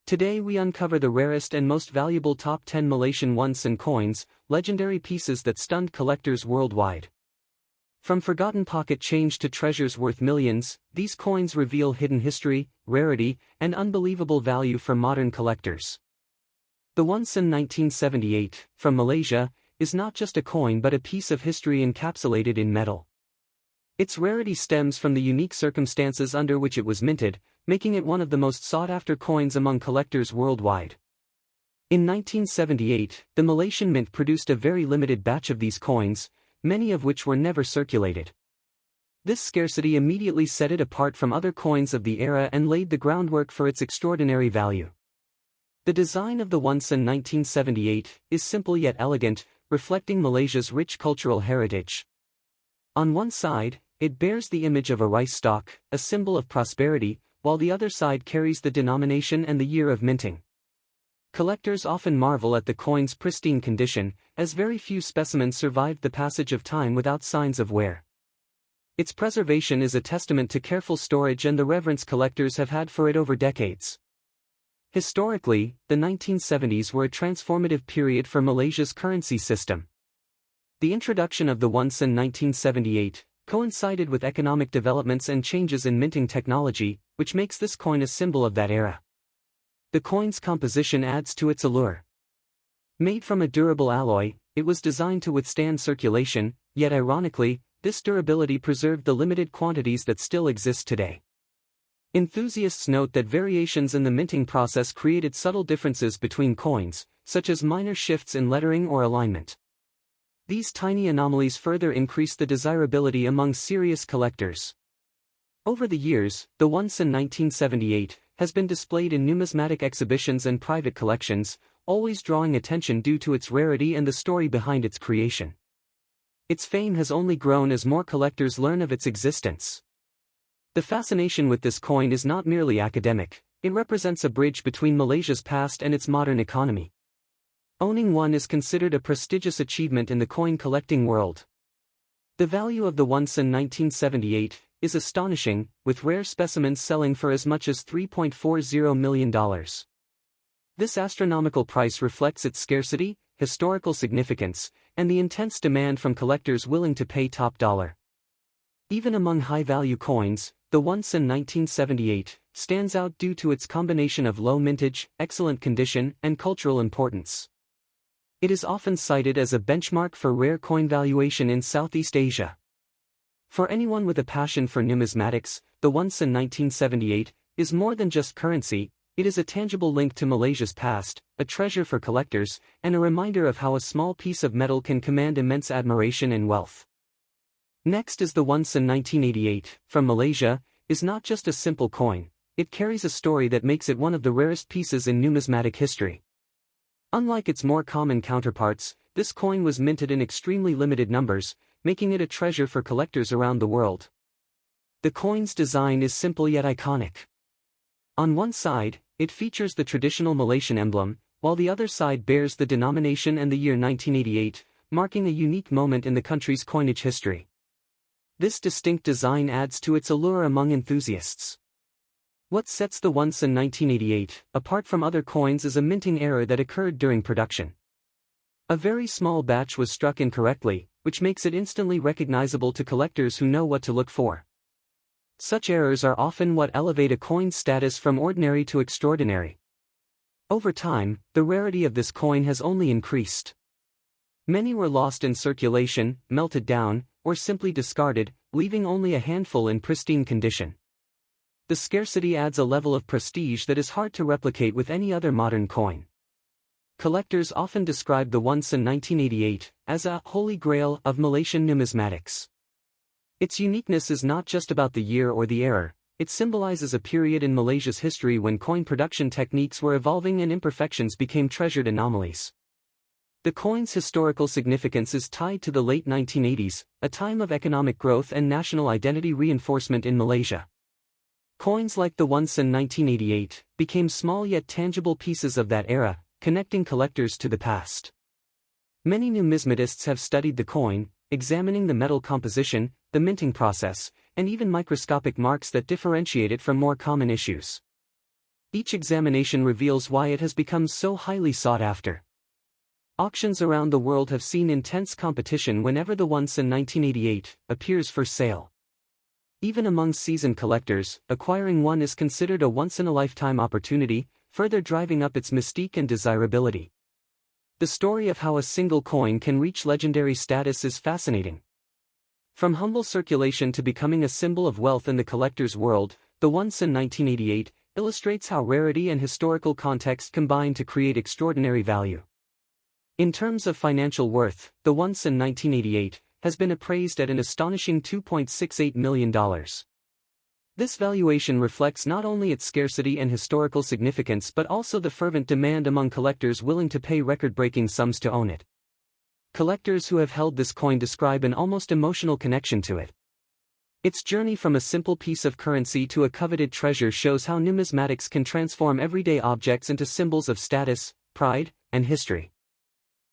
Today we uncover the rarest and most valuable top 10 Malaysian once-and coins, legendary pieces that stunned collectors worldwide. From forgotten pocket change to treasures worth millions, these coins reveal hidden history, rarity, and unbelievable value for modern collectors. The once-and 1978, from Malaysia, is not just a coin but a piece of history encapsulated in metal. Its rarity stems from the unique circumstances under which it was minted, making it one of the most sought-after coins among collectors worldwide. In 1978, the Malaysian Mint produced a very limited batch of these coins, many of which were never circulated. This scarcity immediately set it apart from other coins of the era and laid the groundwork for its extraordinary value. The design of the once-and 1978 is simple yet elegant, reflecting Malaysia's rich cultural heritage. On one side, it bears the image of a rice stalk, a symbol of prosperity, while the other side carries the denomination and the year of minting. Collectors often marvel at the coin's pristine condition, as very few specimens survived the passage of time without signs of wear. Its preservation is a testament to careful storage and the reverence collectors have had for it over decades. Historically, the 1970s were a transformative period for Malaysia's currency system. The introduction of the once-and 1978 coincided with economic developments and changes in minting technology, which makes this coin a symbol of that era. The coin's composition adds to its allure. Made from a durable alloy, it was designed to withstand circulation, yet ironically, this durability preserved the limited quantities that still exist today. Enthusiasts note that variations in the minting process created subtle differences between coins, such as minor shifts in lettering or alignment. These tiny anomalies further increase the desirability among serious collectors. Over the years, the once-and 1978 has been displayed in numismatic exhibitions and private collections, always drawing attention due to its rarity and the story behind its creation. Its fame has only grown as more collectors learn of its existence. The fascination with this coin is not merely academic, it represents a bridge between Malaysia's past and its modern economy. Owning one is considered a prestigious achievement in the coin collecting world. The value of the once-and 1978 is astonishing, with rare specimens selling for as much as $3.40 million. This astronomical price reflects its scarcity, historical significance, and the intense demand from collectors willing to pay top dollar. Even among high-value coins, the once-and 1978 stands out due to its combination of low mintage, excellent condition, and cultural importance. It is often cited as a benchmark for rare coin valuation in Southeast Asia. For anyone with a passion for numismatics, the once-and 1978 is more than just currency, it is a tangible link to Malaysia's past, a treasure for collectors, and a reminder of how a small piece of metal can command immense admiration and wealth. Next is the once-and 1988, from Malaysia, is not just a simple coin, it carries a story that makes it one of the rarest pieces in numismatic history. Unlike its more common counterparts, this coin was minted in extremely limited numbers, making it a treasure for collectors around the world. The coin's design is simple yet iconic. On one side, it features the traditional Malaysian emblem, while the other side bears the denomination and the year 1988, marking a unique moment in the country's coinage history. This distinct design adds to its allure among enthusiasts. What sets the once-and 1988 apart from other coins is a minting error that occurred during production. A very small batch was struck incorrectly, which makes it instantly recognizable to collectors who know what to look for. Such errors are often what elevate a coin's status from ordinary to extraordinary. Over time, the rarity of this coin has only increased. Many were lost in circulation, melted down, or simply discarded, leaving only a handful in pristine condition. The scarcity adds a level of prestige that is hard to replicate with any other modern coin. Collectors often describe the once-and 1988 as a holy grail of Malaysian numismatics. Its uniqueness is not just about the year or the era, it symbolizes a period in Malaysia's history when coin production techniques were evolving and imperfections became treasured anomalies. The coin's historical significance is tied to the late 1980s, a time of economic growth and national identity reinforcement in Malaysia. Coins like the once-and 1988 became small yet tangible pieces of that era, connecting collectors to the past. Many numismatists have studied the coin, examining the metal composition, the minting process, and even microscopic marks that differentiate it from more common issues. Each examination reveals why it has become so highly sought after. Auctions around the world have seen intense competition whenever the once in 1988 appears for sale. Even among seasoned collectors, acquiring one is considered a once-in-a-lifetime opportunity, further driving up its mystique and desirability. The story of how a single coin can reach legendary status is fascinating. From humble circulation to becoming a symbol of wealth in the collector's world, the once in 1988 illustrates how rarity and historical context combine to create extraordinary value. In terms of financial worth, the once in 1988 has been appraised at an astonishing $2.68 million. This valuation reflects not only its scarcity and historical significance but also the fervent demand among collectors willing to pay record-breaking sums to own it. Collectors who have held this coin describe an almost emotional connection to it. Its journey from a simple piece of currency to a coveted treasure shows how numismatics can transform everyday objects into symbols of status, pride, and history.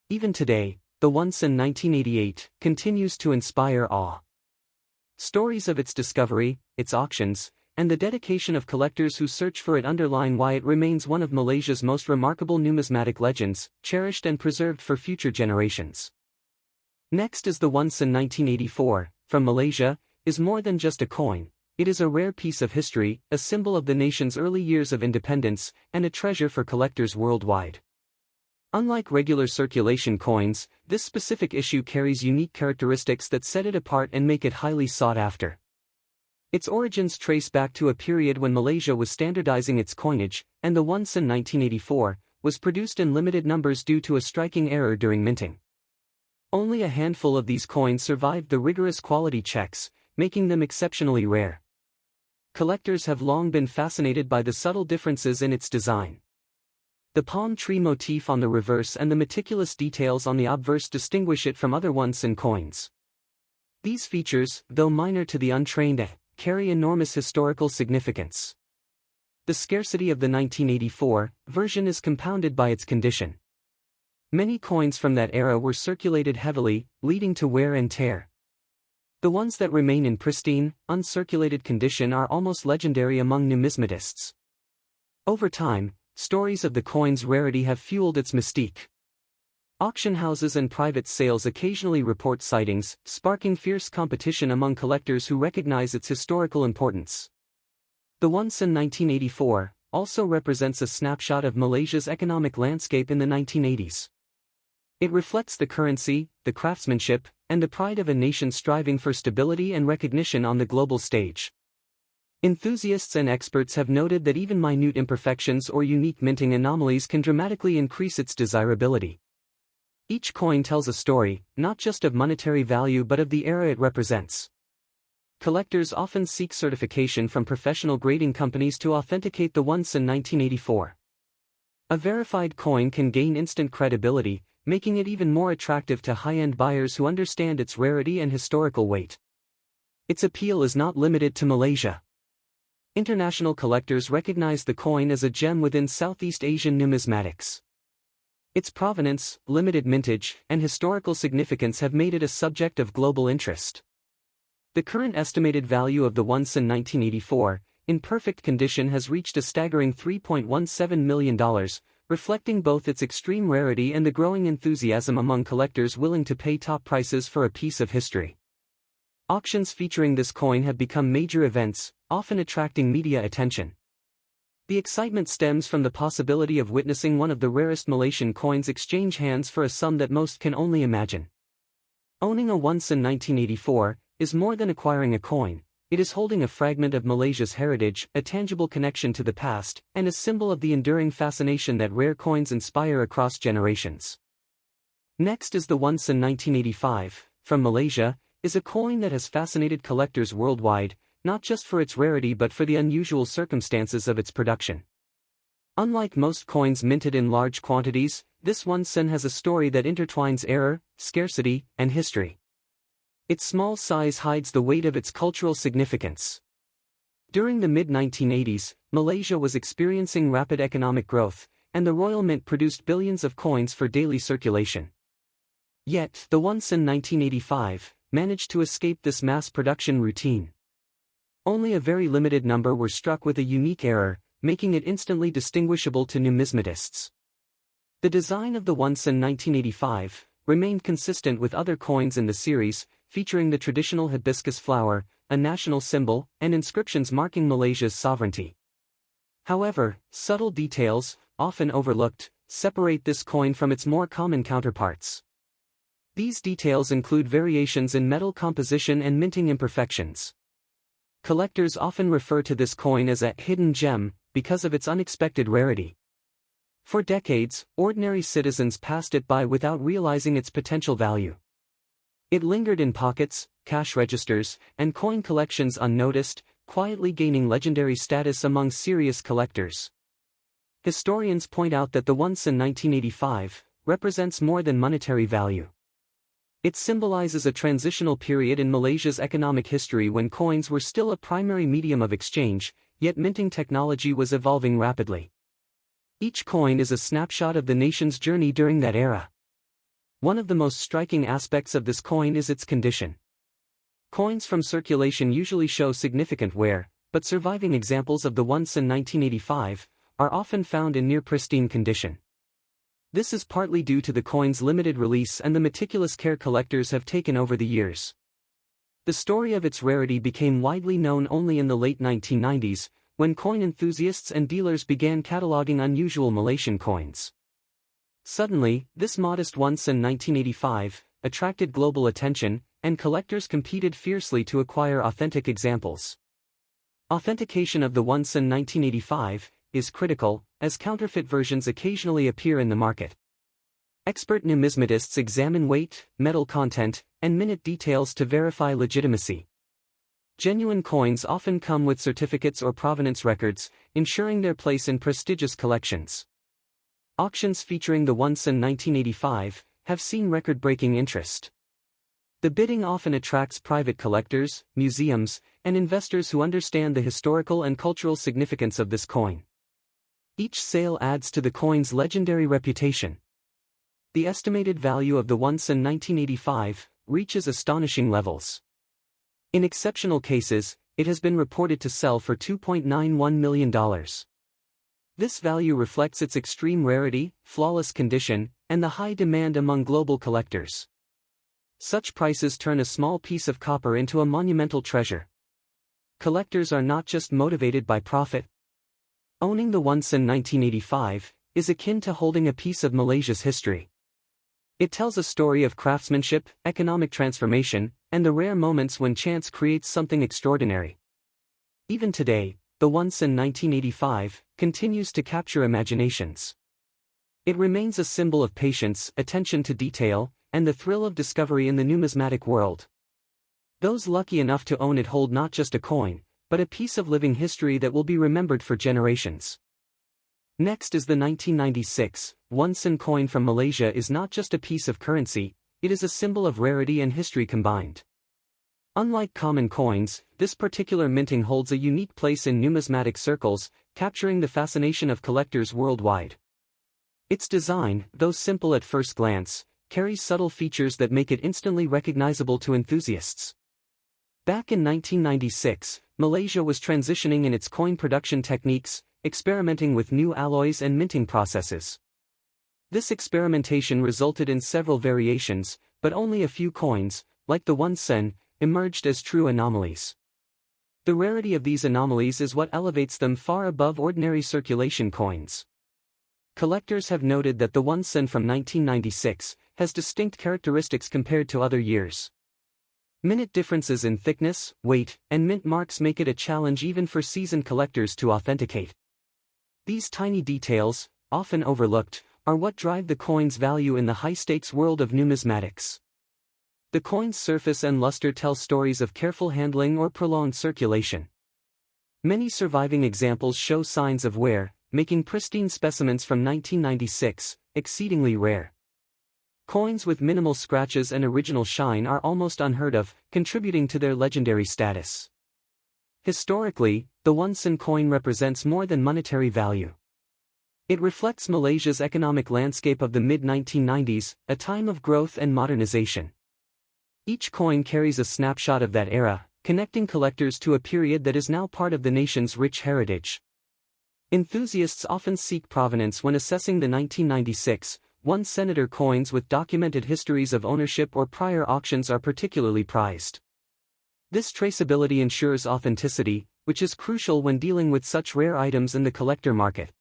Even today, the once in 1988 continues to inspire awe. Stories of its discovery, its auctions, and the dedication of collectors who search for it underline why it remains one of Malaysia's most remarkable numismatic legends, cherished and preserved for future generations. Next is the once in 1984, from Malaysia, is more than just a coin. It is a rare piece of history, a symbol of the nation's early years of independence, and a treasure for collectors worldwide. Unlike regular circulation coins, this specific issue carries unique characteristics that set it apart and make it highly sought after. Its origins trace back to a period when Malaysia was standardizing its coinage, and the once in 1984 was produced in limited numbers due to a striking error during minting. Only a handful of these coins survived the rigorous quality checks, making them exceptionally rare. Collectors have long been fascinated by the subtle differences in its design. The palm tree motif on the reverse and the meticulous details on the obverse distinguish it from other once-in coins. These features, though minor to the untrained, carry enormous historical significance. The scarcity of the 1984 version is compounded by its condition. Many coins from that era were circulated heavily, leading to wear and tear. The ones that remain in pristine, uncirculated condition are almost legendary among numismatists. Over time, stories of the coin's rarity have fueled its mystique. Auction houses and private sales occasionally report sightings, sparking fierce competition among collectors who recognize its historical importance. The once in 1984 also represents a snapshot of Malaysia's economic landscape in the 1980s. It reflects the currency, the craftsmanship, and the pride of a nation striving for stability and recognition on the global stage. Enthusiasts and experts have noted that even minute imperfections or unique minting anomalies can dramatically increase its desirability. Each coin tells a story, not just of monetary value but of the era it represents. Collectors often seek certification from professional grading companies to authenticate the once in 1984. A verified coin can gain instant credibility, making it even more attractive to high-end buyers who understand its rarity and historical weight. Its appeal is not limited to Malaysia. International collectors recognize the coin as a gem within Southeast Asian numismatics. Its provenance, limited mintage, and historical significance have made it a subject of global interest. The current estimated value of the once in 1984, in perfect condition, has reached a staggering $3.17 million, reflecting both its extreme rarity and the growing enthusiasm among collectors willing to pay top prices for a piece of history. Auctions featuring this coin have become major events, often attracting media attention. The excitement stems from the possibility of witnessing one of the rarest Malaysian coins exchange hands for a sum that most can only imagine. Owning a once in 1984 is more than acquiring a coin. It is holding a fragment of Malaysia's heritage, a tangible connection to the past, and a symbol of the enduring fascination that rare coins inspire across generations. Next is the once in 1985, from Malaysia, is a coin that has fascinated collectors worldwide, not just for its rarity but for the unusual circumstances of its production. Unlike most coins minted in large quantities, this once-in has a story that intertwines error, scarcity, and history. Its small size hides the weight of its cultural significance. During the mid-1980s, Malaysia was experiencing rapid economic growth, and the Royal Mint produced billions of coins for daily circulation. Yet, the once in 1985 managed to escape this mass production routine. Only a very limited number were struck with a unique error, making it instantly distinguishable to numismatists. The design of the one-sen 1985 remained consistent with other coins in the series, featuring the traditional hibiscus flower, a national symbol, and inscriptions marking Malaysia's sovereignty. However, subtle details, often overlooked, separate this coin from its more common counterparts. These details include variations in metal composition and minting imperfections. Collectors often refer to this coin as a hidden gem because of its unexpected rarity. For decades, ordinary citizens passed it by without realizing its potential value. It lingered in pockets, cash registers, and coin collections unnoticed, quietly gaining legendary status among serious collectors. Historians point out that the one-sen 1985 represents more than monetary value. It symbolizes a transitional period in Malaysia's economic history when coins were still a primary medium of exchange, yet minting technology was evolving rapidly. Each coin is a snapshot of the nation's journey during that era. One of the most striking aspects of this coin is its condition. Coins from circulation usually show significant wear, but surviving examples of the one-sen 1985 are often found in near pristine condition. This is partly due to the coin's limited release and the meticulous care collectors have taken over the years. The story of its rarity became widely known only in the late 1990s, when coin enthusiasts and dealers began cataloging unusual Malaysian coins. Suddenly, this modest one-sen 1985 attracted global attention, and collectors competed fiercely to acquire authentic examples. Authentication of the one-sen 1985 is critical, as counterfeit versions occasionally appear in the market. Expert numismatists examine weight, metal content, and minute details to verify legitimacy. Genuine coins often come with certificates or provenance records, ensuring their place in prestigious collections. Auctions featuring the one-sen 1985 have seen record-breaking interest. The bidding often attracts private collectors, museums, and investors who understand the historical and cultural significance of this coin. Each sale adds to the coin's legendary reputation. The estimated value of the one-sen 1985 reaches astonishing levels. In exceptional cases, it has been reported to sell for $2.91 million. This value reflects its extreme rarity, flawless condition, and the high demand among global collectors. Such prices turn a small piece of copper into a monumental treasure. Collectors are not just motivated by profit. Owning the one-sen 1985 is akin to holding a piece of Malaysia's history. It tells a story of craftsmanship, economic transformation, and the rare moments when chance creates something extraordinary. Even today, the one-sen 1985 continues to capture imaginations. It remains a symbol of patience, attention to detail, and the thrill of discovery in the numismatic world. Those lucky enough to own it hold not just a coin, but a piece of living history that will be remembered for generations. Next is the 1996 one-sen coin from Malaysia. Is not just a piece of currency, it is a symbol of rarity and history combined. Unlike common coins, this particular minting holds a unique place in numismatic circles, capturing the fascination of collectors worldwide. Its design, though simple at first glance, carries subtle features that make it instantly recognizable to enthusiasts. Back in 1996, Malaysia was transitioning in its coin production techniques, experimenting with new alloys and minting processes. This experimentation resulted in several variations, but only a few coins, like the one-sen, emerged as true anomalies. The rarity of these anomalies is what elevates them far above ordinary circulation coins. Collectors have noted that the one-sen from 1996 has distinct characteristics compared to other years. Minute differences in thickness, weight, and mint marks make it a challenge even for seasoned collectors to authenticate. These tiny details, often overlooked, are what drive the coin's value in the high-stakes world of numismatics. The coin's surface and luster tell stories of careful handling or prolonged circulation. Many surviving examples show signs of wear, making pristine specimens from 1996 exceedingly rare. Coins with minimal scratches and original shine are almost unheard of, contributing to their legendary status. Historically, the one-sen coin represents more than monetary value. It reflects Malaysia's economic landscape of the mid-1990s, a time of growth and modernization. Each coin carries a snapshot of that era, connecting collectors to a period that is now part of the nation's rich heritage. Enthusiasts often seek provenance when assessing the 1996 1 cent coins with documented histories of ownership or prior auctions are particularly prized. This traceability ensures authenticity, which is crucial when dealing with such rare items in the collector market.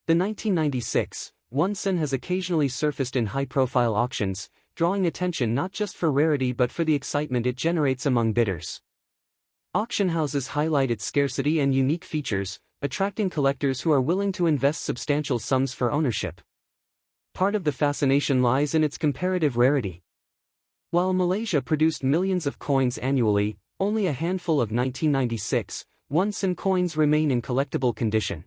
The 1996 1 cent has occasionally surfaced in high-profile auctions, drawing attention not just for rarity but for the excitement it generates among bidders. Auction houses highlight its scarcity and unique features, attracting collectors who are willing to invest substantial sums for ownership. Part of the fascination lies in its comparative rarity. While Malaysia produced millions of coins annually, only a handful of 1996 1 cent coins remain in collectible condition.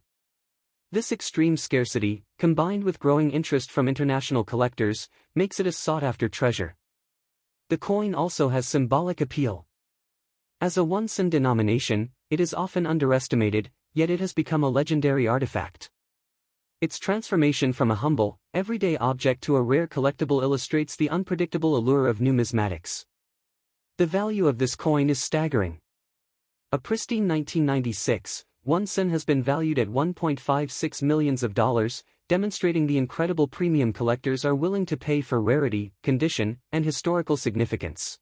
This extreme scarcity, combined with growing interest from international collectors, makes it a sought-after treasure. The coin also has symbolic appeal. As a 1 cent denomination, it is often underestimated, yet it has become a legendary artifact. Its transformation from a humble, everyday object to a rare collectible illustrates the unpredictable allure of numismatics. The value of this coin is staggering. A pristine 1996 1 cent has been valued at $1.56 million, demonstrating the incredible premium collectors are willing to pay for rarity, condition, and historical significance.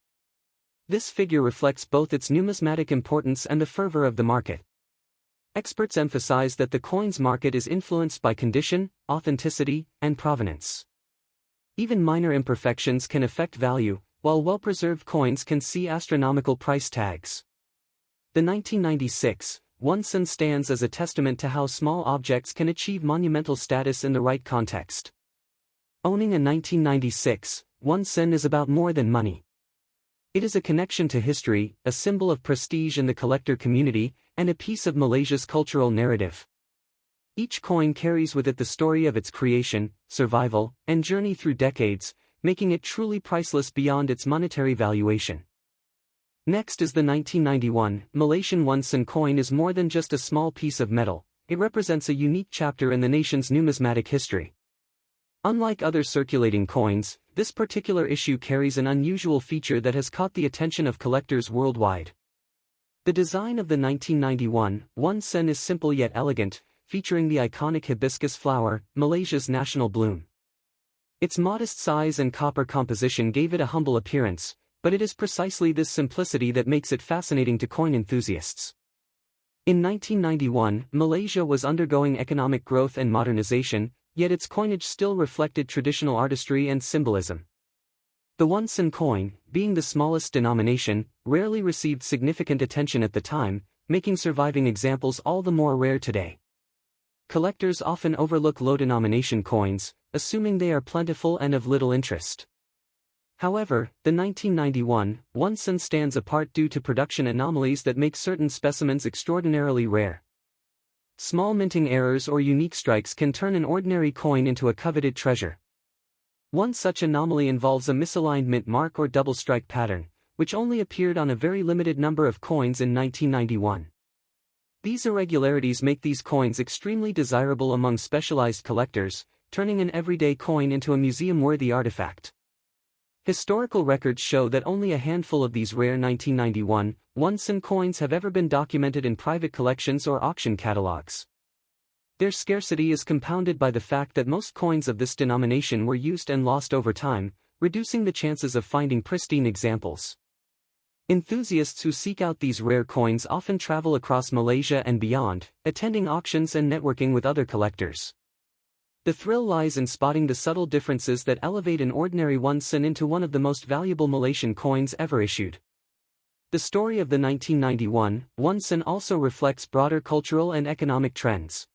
This figure reflects both its numismatic importance and the fervor of the market. Experts emphasize that the coins market is influenced by condition, authenticity, and provenance. Even minor imperfections can affect value, while well-preserved coins can see astronomical price tags. The 1996 1 cent stands as a testament to how small objects can achieve monumental status in the right context. Owning a 1996 1 cent is about more than money. It is a connection to history, a symbol of prestige in the collector community, and a piece of Malaysia's cultural narrative. Each coin carries with it the story of its creation, survival, and journey through decades, making it truly priceless beyond its monetary valuation. Next is the 1991 Malaysian 1 cent coin. Is more than just a small piece of metal, it represents a unique chapter in the nation's numismatic history. Unlike other circulating coins, this particular issue carries an unusual feature that has caught the attention of collectors worldwide. The design of the 1991 1 cent is simple yet elegant, featuring the iconic hibiscus flower, Malaysia's national bloom. Its modest size and copper composition gave it a humble appearance, but it is precisely this simplicity that makes it fascinating to coin enthusiasts. In 1991, Malaysia was undergoing economic growth and modernization, yet its coinage still reflected traditional artistry and symbolism. The 1 cent coin, being the smallest denomination, rarely received significant attention at the time, making surviving examples all the more rare today. Collectors often overlook low-denomination coins, assuming they are plentiful and of little interest. However, the 1991 1 cent stands apart due to production anomalies that make certain specimens extraordinarily rare. Small minting errors or unique strikes can turn an ordinary coin into a coveted treasure. One such anomaly involves a misaligned mint mark or double strike pattern, which only appeared on a very limited number of coins in 1991. These irregularities make these coins extremely desirable among specialized collectors, turning an everyday coin into a museum-worthy artifact. Historical records show that only a handful of these rare 1991 1 cent coins have ever been documented in private collections or auction catalogs. Their scarcity is compounded by the fact that most coins of this denomination were used and lost over time, reducing the chances of finding pristine examples. Enthusiasts who seek out these rare coins often travel across Malaysia and beyond, attending auctions and networking with other collectors. The thrill lies in spotting the subtle differences that elevate an ordinary 1 cent into one of the most valuable Malaysian coins ever issued. The story of the 1991 1 cent also reflects broader cultural and economic trends.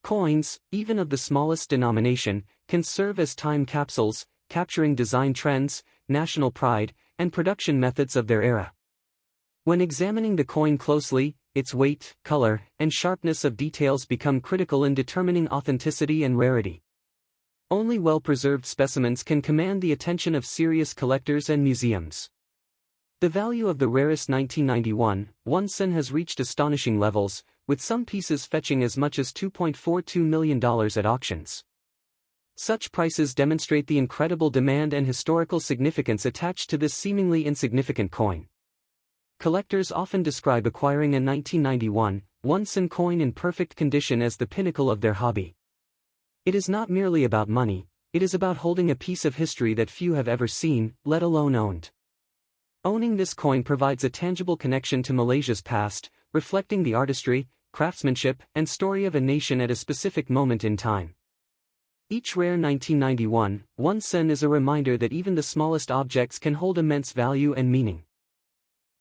Coins, even of the smallest denomination, can serve as time capsules, capturing design trends, national pride, and production methods of their era. When examining the coin closely, its weight, color, and sharpness of details become critical in determining authenticity and rarity. Only well-preserved specimens can command the attention of serious collectors and museums. The value of the rarest 1991 1 cent has reached astonishing levels, with some pieces fetching as much as $2.42 million at auctions. Such prices demonstrate the incredible demand and historical significance attached to this seemingly insignificant coin. Collectors often describe acquiring a 1991 1 cent coin in perfect condition as the pinnacle of their hobby. It is not merely about money, it is about holding a piece of history that few have ever seen, let alone owned. Owning this coin provides a tangible connection to Malaysia's past, reflecting the artistry, craftsmanship, and story of a nation at a specific moment in time. Each rare 1991 1 cent is a reminder that even the smallest objects can hold immense value and meaning.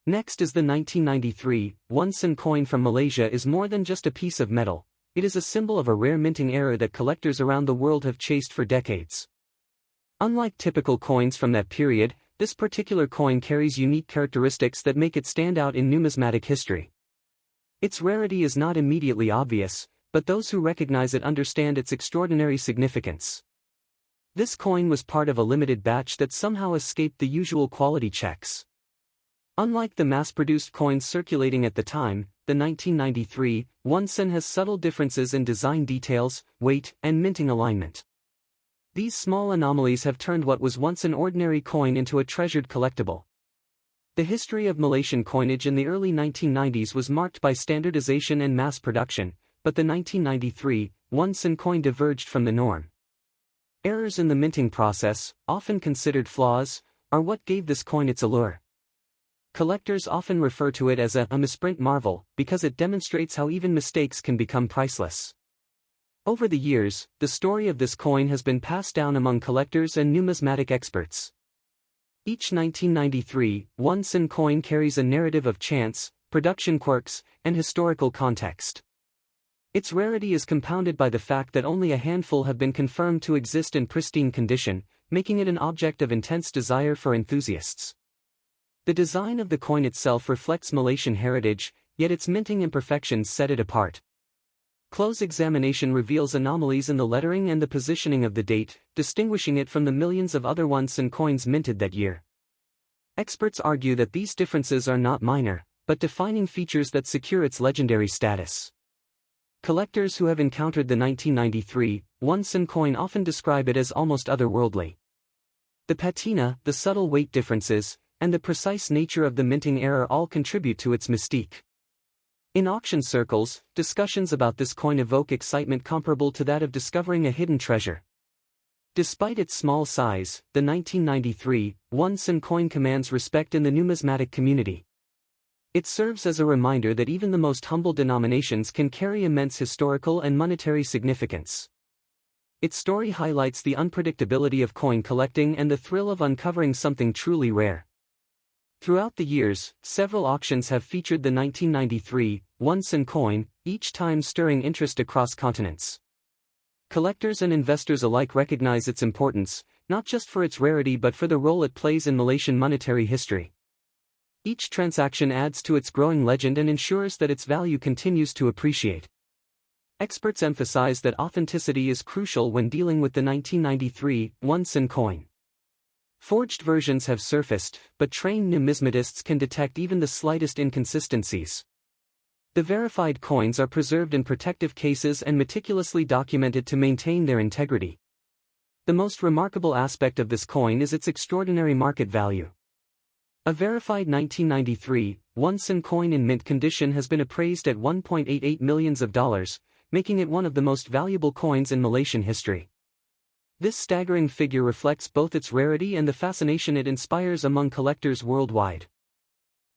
Next is the 1993 1 cent coin from Malaysia. Is more than just a piece of metal, it is a symbol of a rare minting era that collectors around the world have chased for decades. Unlike typical coins from that period, this particular coin carries unique characteristics that make it stand out in numismatic history. Its rarity is not immediately obvious, but those who recognize it understand its extraordinary significance. This coin was part of a limited batch that somehow escaped the usual quality checks. Unlike the mass-produced coins circulating at the time, the 1993 1 cent has subtle differences in design details, weight, and minting alignment. These small anomalies have turned what was once an ordinary coin into a treasured collectible. The history of Malaysian coinage in the early 1990s was marked by standardization and mass production, but the 1993 1 cent coin diverged from the norm. Errors in the minting process, often considered flaws, are what gave this coin its allure. Collectors often refer to it as a misprint marvel because it demonstrates how even mistakes can become priceless. Over the years, the story of this coin has been passed down among collectors and numismatic experts. Each 1993 1 cent coin carries a narrative of chance, production quirks, and historical context. Its rarity is compounded by the fact that only a handful have been confirmed to exist in pristine condition, making it an object of intense desire for enthusiasts. The design of the coin itself reflects Malaysian heritage, yet its minting imperfections set it apart. Close examination reveals anomalies in the lettering and the positioning of the date, distinguishing it from the millions of other 1 cent coins minted that year. Experts argue that these differences are not minor, but defining features that secure its legendary status. Collectors who have encountered the 1993 1 cent coin often describe it as almost otherworldly. The patina, the subtle weight differences, and the precise nature of the minting error all contribute to its mystique. In auction circles, discussions about this coin evoke excitement comparable to that of discovering a hidden treasure. Despite its small size, the 1993 1 cent coin commands respect in the numismatic community. It serves as a reminder that even the most humble denominations can carry immense historical and monetary significance. Its story highlights the unpredictability of coin collecting and the thrill of uncovering something truly rare. Throughout the years, several auctions have featured the 1993 1 cent coin, each time stirring interest across continents. Collectors and investors alike recognize its importance, not just for its rarity but for the role it plays in Malaysian monetary history. Each transaction adds to its growing legend and ensures that its value continues to appreciate. Experts emphasize that authenticity is crucial when dealing with the 1993 1 cent coin. Forged versions have surfaced, but trained numismatists can detect even the slightest inconsistencies. The verified coins are preserved in protective cases and meticulously documented to maintain their integrity. The most remarkable aspect of this coin is its extraordinary market value. A verified 1993 1 cent coin in mint condition has been appraised at $1.88 million, making it one of the most valuable coins in Malaysian history. This staggering figure reflects both its rarity and the fascination it inspires among collectors worldwide.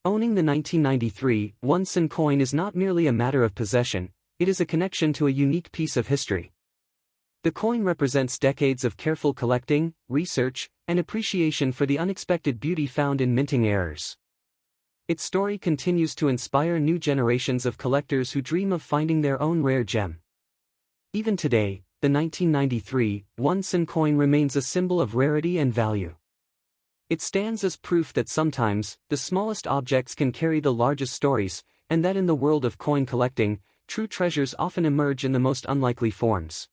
Owning the 1993 1 cent coin is not merely a matter of possession, it is a connection to a unique piece of history. The coin represents decades of careful collecting, research, and appreciation for the unexpected beauty found in minting errors. Its story continues to inspire new generations of collectors who dream of finding their own rare gem. Even today, the 1993 1 cent coin remains a symbol of rarity and value. It stands as proof that sometimes, the smallest objects can carry the largest stories, and that in the world of coin collecting, true treasures often emerge in the most unlikely forms.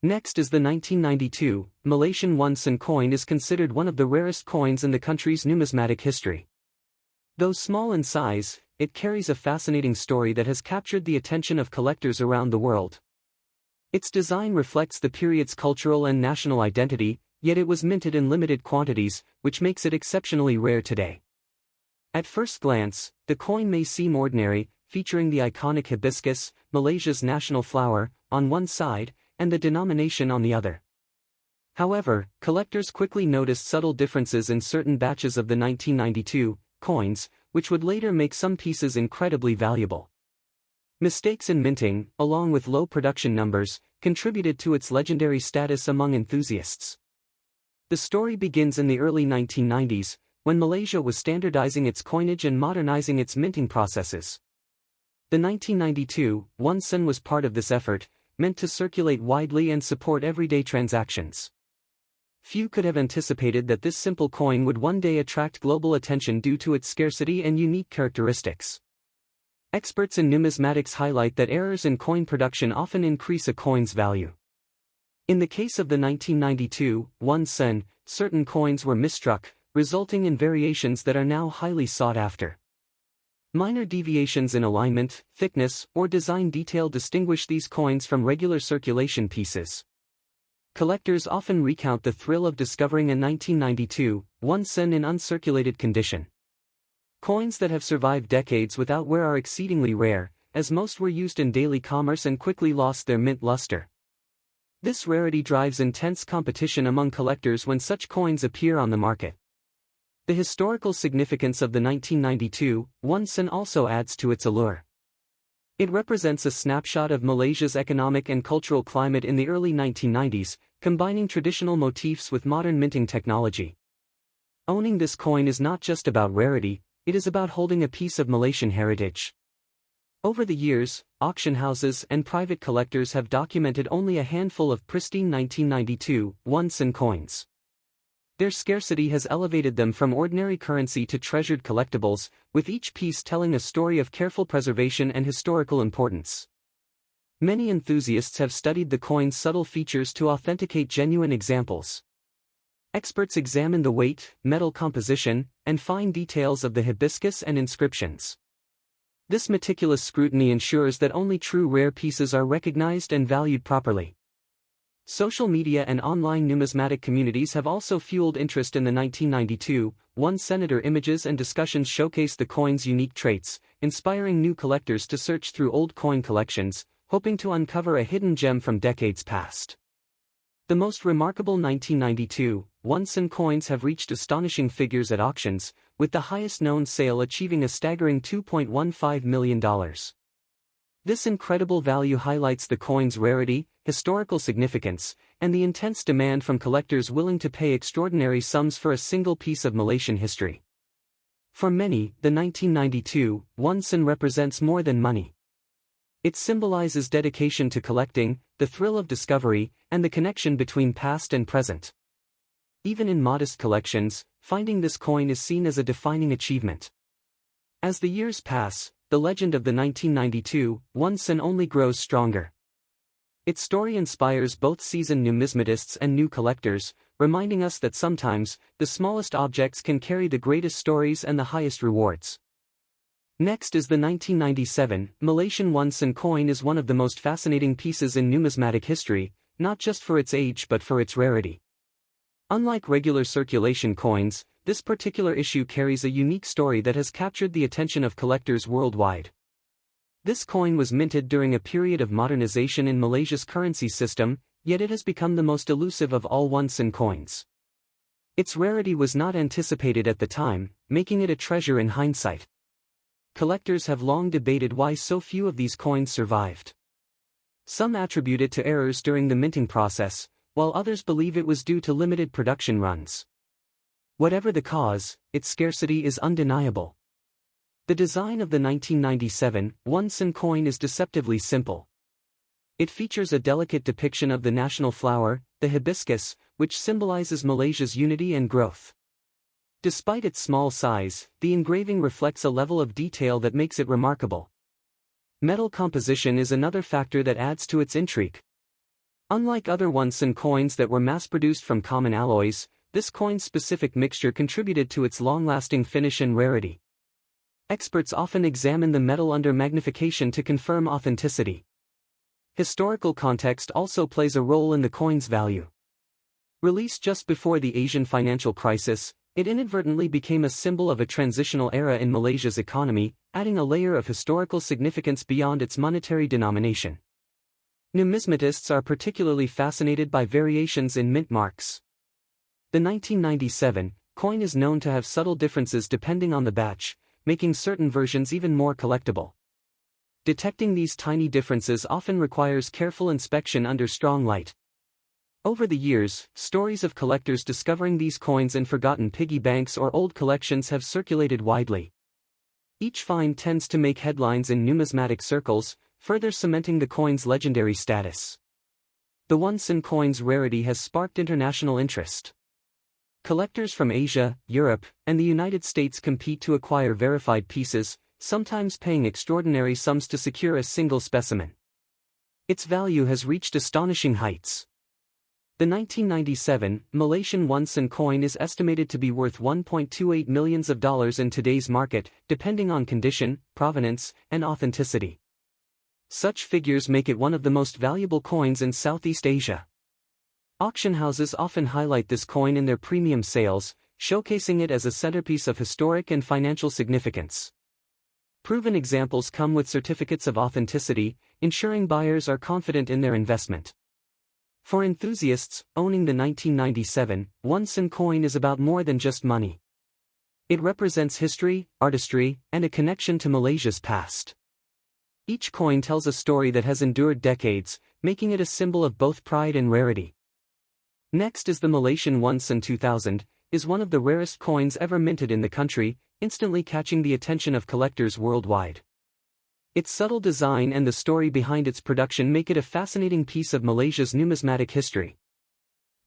Next is the 1992 Malaysian 1 cent coin is considered one of the rarest coins in the country's numismatic history. Though small in size, it carries a fascinating story that has captured the attention of collectors around the world. Its design reflects the period's cultural and national identity, yet it was minted in limited quantities, which makes it exceptionally rare today. At first glance, the coin may seem ordinary, featuring the iconic hibiscus, Malaysia's national flower, on one side, and the denomination on the other. However, collectors quickly noticed subtle differences in certain batches of the 1992 coins, which would later make some pieces incredibly valuable. Mistakes in minting, along with low production numbers, contributed to its legendary status among enthusiasts. The story begins in the early 1990s, when Malaysia was standardizing its coinage and modernizing its minting processes. The 1992 1 sen was part of this effort, meant to circulate widely and support everyday transactions. Few could have anticipated that this simple coin would one day attract global attention due to its scarcity and unique characteristics. Experts in numismatics highlight that errors in coin production often increase a coin's value. In the case of the 1992 1 sen, certain coins were misstruck, resulting in variations that are now highly sought after. Minor deviations in alignment, thickness, or design detail distinguish these coins from regular circulation pieces. Collectors often recount the thrill of discovering a 1992 1 sen in uncirculated condition. Coins that have survived decades without wear are exceedingly rare, as most were used in daily commerce and quickly lost their mint luster. This rarity drives intense competition among collectors when such coins appear on the market. The historical significance of the 1992 1 sen also adds to its allure. It represents a snapshot of Malaysia's economic and cultural climate in the early 1990s, combining traditional motifs with modern minting technology. Owning this coin is not just about rarity, it is about holding a piece of Malaysian heritage. Over the years, auction houses and private collectors have documented only a handful of pristine 1992 1 sen coins. Their scarcity has elevated them from ordinary currency to treasured collectibles, with each piece telling a story of careful preservation and historical importance. Many enthusiasts have studied the coin's subtle features to authenticate genuine examples. Experts examine the weight, metal composition, and fine details of the hibiscus and inscriptions. This meticulous scrutiny ensures that only true rare pieces are recognized and valued properly. Social media and online numismatic communities have also fueled interest in the 1992 1 senator images, and discussions showcase the coin's unique traits, inspiring new collectors to search through old coin collections, hoping to uncover a hidden gem from decades past. The most remarkable 1992 1 sen coins have reached astonishing figures at auctions, with the highest known sale achieving a staggering $2.15 million. This incredible value highlights the coin's rarity, historical significance, and the intense demand from collectors willing to pay extraordinary sums for a single piece of Malaysian history. For many, the 1992 1 sen represents more than money. It symbolizes dedication to collecting, the thrill of discovery, and the connection between past and present. Even in modest collections, finding this coin is seen as a defining achievement. As the years pass, the legend of the 1992 1 sen only grows stronger. Its story inspires both seasoned numismatists and new collectors, reminding us that sometimes, the smallest objects can carry the greatest stories and the highest rewards. Next is the 1997 Malaysian 1 sen coin. Is one of the most fascinating pieces in numismatic history, not just for its age but for its rarity. Unlike regular circulation coins, this particular issue carries a unique story that has captured the attention of collectors worldwide. This coin was minted during a period of modernization in Malaysia's currency system, yet it has become the most elusive of all 1 sen coins. Its rarity was not anticipated at the time, making it a treasure in hindsight. Collectors have long debated why so few of these coins survived. Some attribute it to errors during the minting process, while others believe it was due to limited production runs. Whatever the cause, its scarcity is undeniable. The design of the 1997 1 sen coin is deceptively simple. It features a delicate depiction of the national flower, the hibiscus, which symbolizes Malaysia's unity and growth. Despite its small size, the engraving reflects a level of detail that makes it remarkable. Metal composition is another factor that adds to its intrigue. Unlike other 1 sen coins that were mass-produced from common alloys, this coin's specific mixture contributed to its long-lasting finish and rarity. Experts often examine the metal under magnification to confirm authenticity. Historical context also plays a role in the coin's value. Released just before the Asian financial crisis, it inadvertently became a symbol of a transitional era in Malaysia's economy, adding a layer of historical significance beyond its monetary denomination. Numismatists are particularly fascinated by variations in mint marks. The 1997 coin is known to have subtle differences depending on the batch, making certain versions even more collectible. Detecting these tiny differences often requires careful inspection under strong light. Over the years, stories of collectors discovering these coins in forgotten piggy banks or old collections have circulated widely. Each find tends to make headlines in numismatic circles, further cementing the coin's legendary status. The one-cent coin's rarity has sparked international interest. Collectors from Asia, Europe, and the United States compete to acquire verified pieces, sometimes paying extraordinary sums to secure a single specimen. Its value has reached astonishing heights. The 1997 Malaysian one-cent coin is estimated to be worth $1.28 million in today's market, depending on condition, provenance, and authenticity. Such figures make it one of the most valuable coins in Southeast Asia. Auction houses often highlight this coin in their premium sales, showcasing it as a centerpiece of historic and financial significance. Proven examples come with certificates of authenticity, ensuring buyers are confident in their investment. For enthusiasts, owning the 1997 one-cent coin is about more than just money. It represents history, artistry, and a connection to Malaysia's past. Each coin tells a story that has endured decades, making it a symbol of both pride and rarity. Next is the Malaysian one-cent 2000, is one of the rarest coins ever minted in the country, instantly catching the attention of collectors worldwide. Its subtle design and the story behind its production make it a fascinating piece of Malaysia's numismatic history.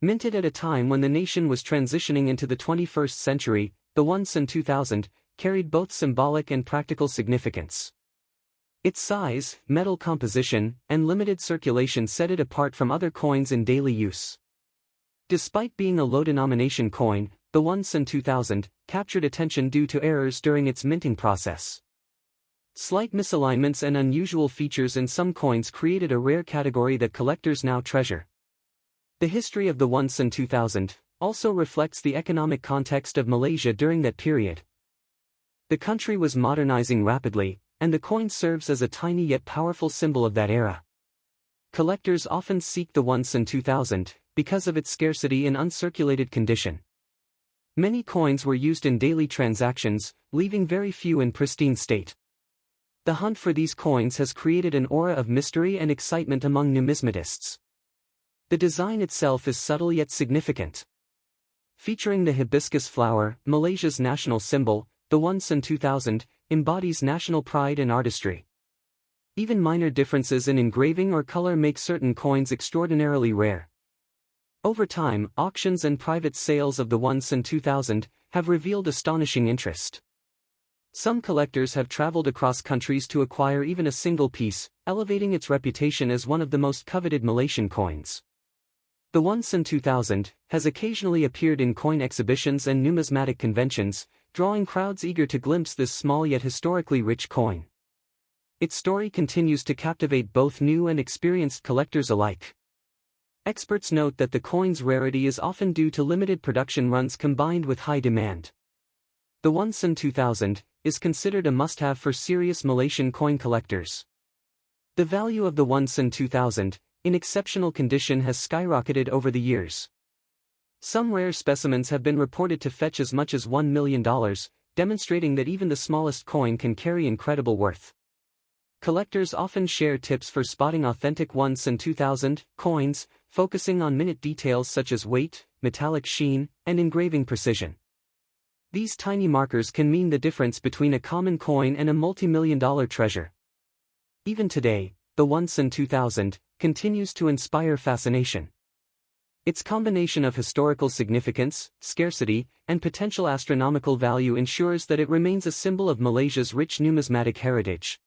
Minted at a time when the nation was transitioning into the 21st century, the one-cent 2000 carried both symbolic and practical significance. Its size, metal composition, and limited circulation set it apart from other coins in daily use. Despite being a low-denomination coin, the one-cent 2000 captured attention due to errors during its minting process. Slight misalignments and unusual features in some coins created a rare category that collectors now treasure. The history of the one-cent 2000 also reflects the economic context of Malaysia during that period. The country was modernizing rapidly, and the coin serves as a tiny yet powerful symbol of that era. Collectors often seek the one-cent 2000 because of its scarcity and uncirculated condition. Many coins were used in daily transactions, leaving very few in pristine state. The hunt for these coins has created an aura of mystery and excitement among numismatists. The design itself is subtle yet significant. Featuring the hibiscus flower, Malaysia's national symbol, the one-cent 2000 embodies national pride and artistry. Even minor differences in engraving or color make certain coins extraordinarily rare. Over time, auctions and private sales of the one-cent 2000 have revealed astonishing interest. Some collectors have traveled across countries to acquire even a single piece, elevating its reputation as one of the most coveted Malaysian coins. The one-cent 2000 has occasionally appeared in coin exhibitions and numismatic conventions, drawing crowds eager to glimpse this small yet historically rich coin. Its story continues to captivate both new and experienced collectors alike. Experts note that the coin's rarity is often due to limited production runs combined with high demand. The one-cent 2000 is considered a must-have for serious Malaysian coin collectors. The value of the one-cent 2000, in exceptional condition, has skyrocketed over the years. Some rare specimens have been reported to fetch as much as $1 million, demonstrating that even the smallest coin can carry incredible worth. Collectors often share tips for spotting authentic one-cent 2000 coins, focusing on minute details such as weight, metallic sheen, and engraving precision. These tiny markers can mean the difference between a common coin and a multi-million-dollar treasure. Even today, the one-cent 2000 continues to inspire fascination. Its combination of historical significance, scarcity, and potential astronomical value ensures that it remains a symbol of Malaysia's rich numismatic heritage.